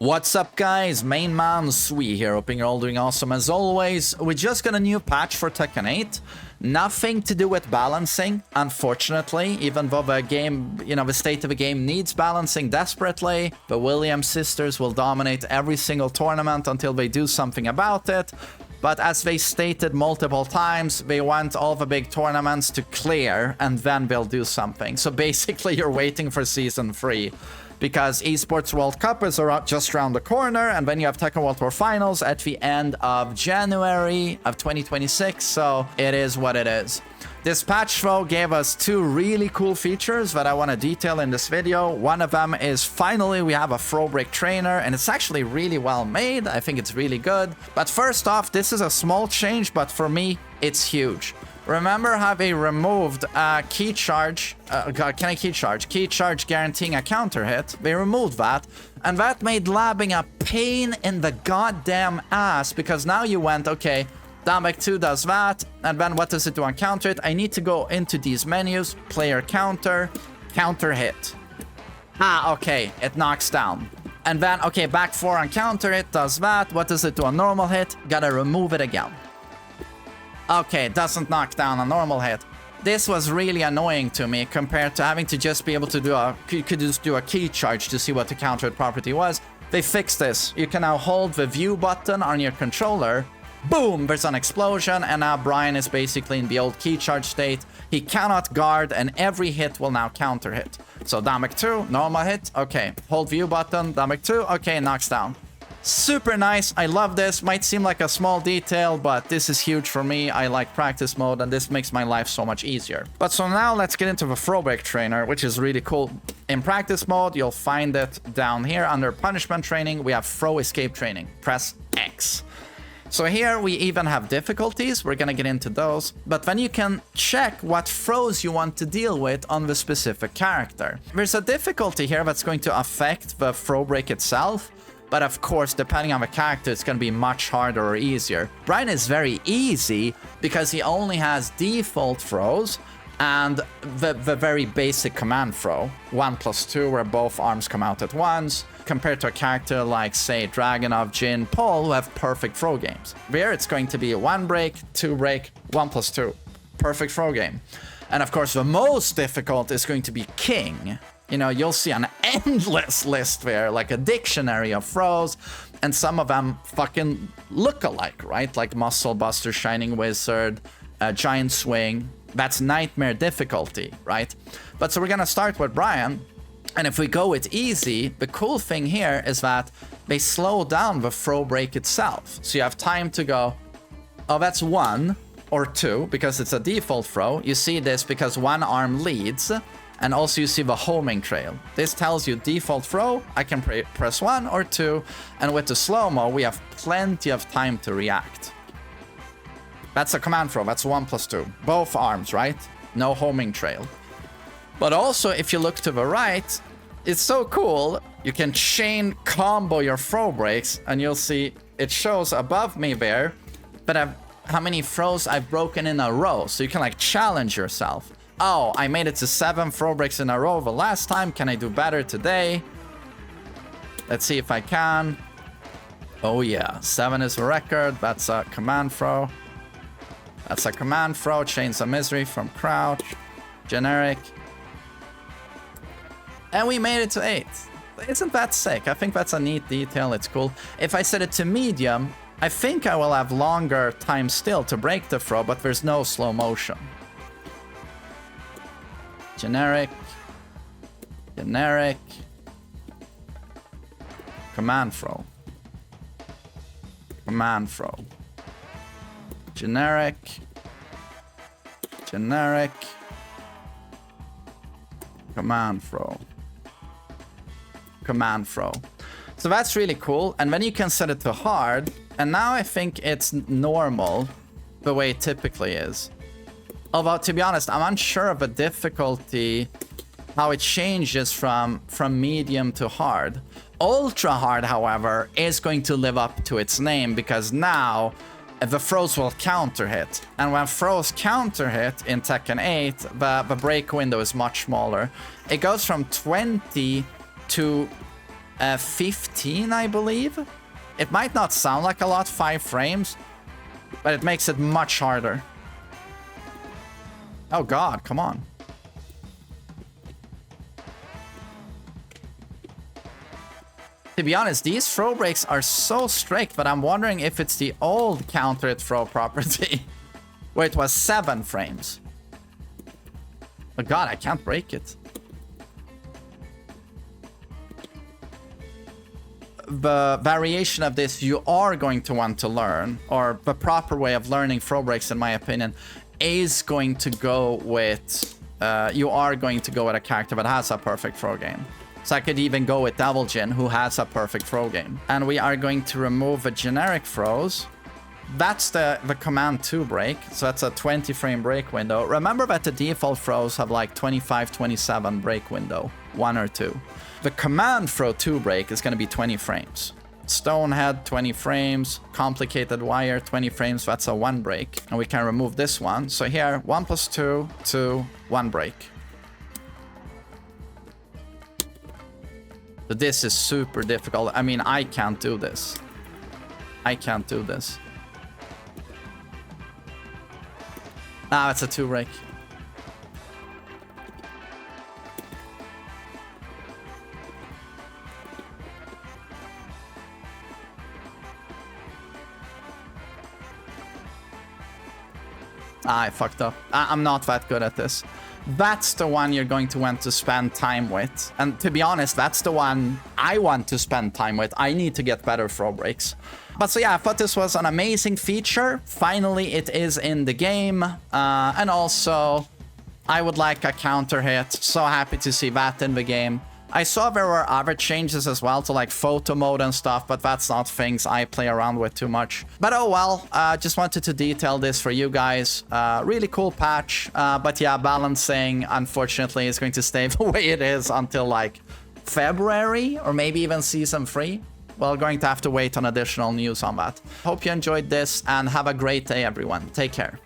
What's up guys, MainManSWE here, hoping you're all doing awesome as always. We just got a new patch for Tekken 8. Nothing to do with balancing, unfortunately, even though the game, the state of the game needs balancing desperately. The Williams sisters will dominate every single tournament until they do something about it. But as they stated multiple times, they want all the big tournaments to clear and then they'll do something. So basically you're waiting for Season 3. Because Esports World Cup is just around the corner, and then you have Tekken World Tour Finals at the end of January of 2026, so it is what it is. This patch though gave us two really cool features that I want to detail in this video. One of them is finally we have a Throwbreak trainer, and it's actually really well made. I think it's really good. But first off, this is a small change, but for me, it's huge. Remember how they removed key charge, key charge guaranteeing a counter hit? They removed that, and that made labbing a pain in the goddamn ass, because now you went, okay, Throwbreak 2 does that, and then what does it do on counter hit? I need to go into these menus, player counter, counter hit. Okay, it knocks down. And then, okay, back 4 on counter hit does that, what does it do on normal hit? Gotta remove it again. Okay, it doesn't knock down a normal hit. This was really annoying to me compared to having to just be able to do you could just do a key charge to see what the counter hit property was. They fixed this. You can now hold the view button on your controller. Boom, there's an explosion, and now Brian is basically in the old key charge state. He cannot guard, and every hit will now counter hit. So Throwbreak 2, normal hit, okay. Hold view button, Throwbreak 2, okay, knocks down. Super nice. I love this. Might seem like a small detail, but this is huge for me. I like practice mode, and this makes my life so much easier. But so now let's get into the Throwbreak trainer, which is really cool. In practice mode, you'll find it down here under punishment training. We have throw escape training. Press X. So here we even have difficulties. We're gonna get into those. But then you can check what throws you want to deal with on the specific character. There's a difficulty here that's going to affect the Throwbreak itself. But of course, depending on the character, it's going to be much harder or easier. Brian is very easy because he only has default throws and the very basic command throw. 1+2, where both arms come out at once, compared to a character like, say, Dragonov, Jin, Paul, who have perfect throw games. There, it's going to be a 1 break, 2 break, 1+2. Perfect throw game. And of course, the most difficult is going to be King. You'll see an endless list there, like a dictionary of throws, and some of them fucking look alike, right? Like Muscle Buster, Shining Wizard, Giant Swing. That's nightmare difficulty, right? But so we're gonna start with Brian, and if we go with easy, the cool thing here is that they slow down the Throwbreak itself. So you have time to go, oh, that's 1 or 2, because it's a default throw. You see this because one arm leads. And also you see the homing trail. This tells you default throw, I can press 1 or 2, and with the slow-mo, we have plenty of time to react. That's a command throw, that's 1+2. Both arms, right? No homing trail. But also, if you look to the right, it's so cool. You can chain combo your throw breaks, and you'll see it shows above me there, but how many throws I've broken in a row. So you can like challenge yourself. Oh, I made it to 7 throw breaks in a row the last time. Can I do better today? Let's see if I can. Oh yeah, 7 is a record. That's a command throw. That's a command throw. Chains of Misery from Crouch. Generic. And we made it to 8. Isn't that sick? I think that's a neat detail. It's cool. If I set it to medium, I think I will have longer time still to break the throw, but there's no slow motion. Generic, generic, command throw, command throw, generic, generic, command throw, command throw. So that's really cool, and then you can set it to hard, and now I think it's normal the way it typically is. Although, to be honest, I'm unsure of the difficulty, how it changes from medium to hard. Ultra hard, however, is going to live up to its name, because now the throws will counter hit. And when throws counter hit in Tekken 8, the break window is much smaller. It goes from 20 to 15, I believe. It might not sound like a lot, 5 frames, but it makes it much harder. Oh god, come on. To be honest, these throw breaks are so strict, but I'm wondering if it's the old counter hit throw property, where it was 7 frames. Oh god, I can't break it. The variation of this you are going to want to learn, or the proper way of learning throw breaks, in my opinion, is going to go with... you are going to go with a character that has a perfect throw game. So I could even go with Devil Jin, who has a perfect throw game. And we are going to remove the generic throws. That's the command 2 break. So that's a 20 frame break window. Remember that the default throws have like 25, 27 break window. 1 or 2. The command throw 2 break is going to be 20 frames. Stonehead, 20 frames. Complicated wire, 20 frames. That's a 1 break. And we can remove this one. So here, 1 plus 2, 2, 1 break. But this is super difficult. I mean, I can't do this. I can't do this. Ah, it's a 2 break. Ah, I fucked up. I'm not that good at this. That's the one you're going to want to spend time with. And to be honest, that's the one I want to spend time with. I need to get better throw breaks. But so yeah, I thought this was an amazing feature. Finally, it is in the game. And also, I would like a counter hit. So happy to see that in the game. I saw there were other changes as well to like photo mode and stuff, but that's not things I play around with too much. But oh well, just wanted to detail this for you guys. Really cool patch, but yeah, balancing unfortunately is going to stay the way it is until like February or maybe even season 3. Well, going to have to wait on additional news on that. Hope you enjoyed this and have a great day, everyone. Take care.